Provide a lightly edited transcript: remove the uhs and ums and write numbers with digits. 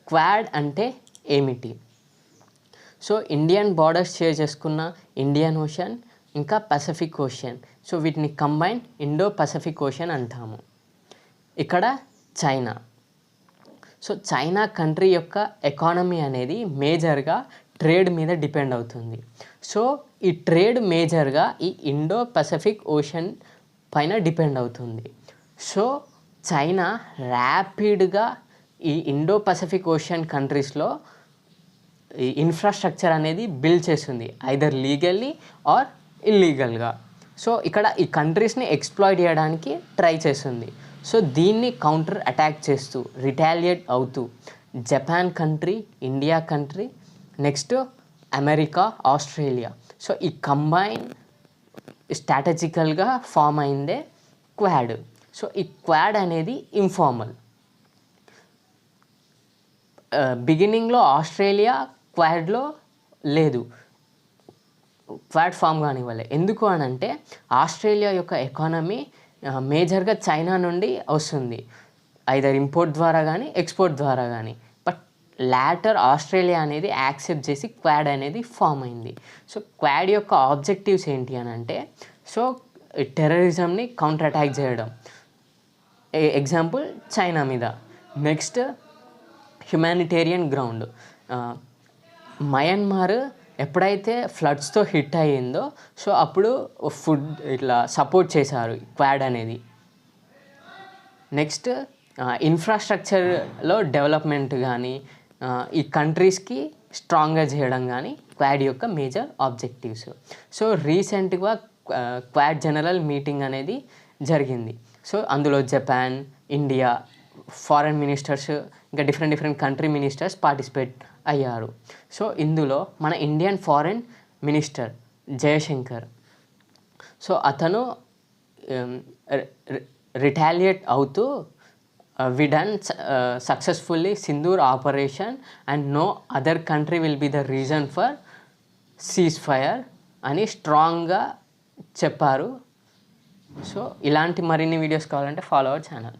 Quad అంటే ఏమిటి? So Indian borders share చేసుకున్న ఇండియన్ ఓషన్ ఇంకా పసిఫిక్ ఓషన్, సో వీటిని కంబైన్ ఇండో పసిఫిక్ ఓషన్ అంటాము. ఇక్కడ చైనా, సో చైనా కంట్రీ యొక్క ఎకానమీ అనేది మేజర్గా ట్రేడ్ మీద డిపెండ్ అవుతుంది. సో ఈ ట్రేడ్ మేజర్గా ఈ ఇండో పసిఫిక్ ఓషన్ పైన డిపెండ్ అవుతుంది. సో చైనా ర్యాపిడ్గా ఈ ఇండో పసిఫిక్ ఓషన్ కంట్రీస్లో ఈ ఇన్ఫ్రాస్ట్రక్చర్ అనేది బిల్డ్ చేస్తుంది, ఐదర్ లీగల్లీ ఆర్ ఇల్లీగల్గా. సో ఇక్కడ ఈ కంట్రీస్ని ఎక్స్ప్లాయిట్ చేయడానికి ట్రై చేస్తుంది. సో దీన్ని కౌంటర్ అటాక్ చేస్తూ రిటాలియేట్ అవుతూ Japan country, India country, next America, Australia, so ఈ కంబైన్ స్ట్రాటజికల్గా ఫామ్ అయిందే క్వాడ్. సో ఈ క్వాడ్ అనేది ఇన్ఫార్మల్. బిగినింగ్లో ఆస్ట్రేలియా క్వాడ్లో లేదు, క్వాడ్ ఫామ్ కానివ్వలే. ఎందుకు అని అంటే ఆస్ట్రేలియా యొక్క ఎకానమీ మేజర్గా చైనా నుండి వస్తుంది, ఐదర్ ఇంపోర్ట్ ద్వారా కానీ ఎక్స్పోర్ట్ ద్వారా కానీ. బట్ లాటర్ ఆస్ట్రేలియా అనేది యాక్సెప్ట్ చేసి క్వాడ్ అనేది ఫామ్ అయింది. సో క్వాడ్ యొక్క ఆబ్జెక్టివ్స్ ఏంటి అని అంటే, సో టెర్రరిజంని కౌంటర్ అటాక్ చేయడం, ఎగ్జాంపుల్ చైనా మీద. Next humanitarian ground. మయన్మార్ ఎప్పుడైతే ఫ్లడ్స్తో హిట్ అయ్యిందో సో అప్పుడు ఫుడ్ ఇట్లా సపోర్ట్ చేశారు క్వాడ్ అనేది. నెక్స్ట్ ఇన్ఫ్రాస్ట్రక్చర్లో డెవలప్మెంట్ కానీ ఈ కంట్రీస్కి స్ట్రాంగ్గా చేయడం కానీ క్వాడ్ యొక్క మేజర్ ఆబ్జెక్టివ్స్. సో రీసెంట్గా క్వాడ్ జనరల్ మీటింగ్ అనేది జరిగింది. సో అందులో జపాన్, ఇండియా ఫారెన్ మినిస్టర్స్ ఇంకా డిఫరెంట్ కంట్రీ మినిస్టర్స్ పార్టిసిపేట్ అయ్యారు. సో ఇందులో మన Indian foreign minister Jaishankar, so అతను రిటాలియేట్ అవుతూ we done successfully Sindoor operation and no other country will be the reason for ceasefire అని స్ట్రాంగ్గా చెప్పారు. సో ఇలాంటి మరిన్ని వీడియోస్ కావాలంటే ఫాలో అవర్ ఛానల్.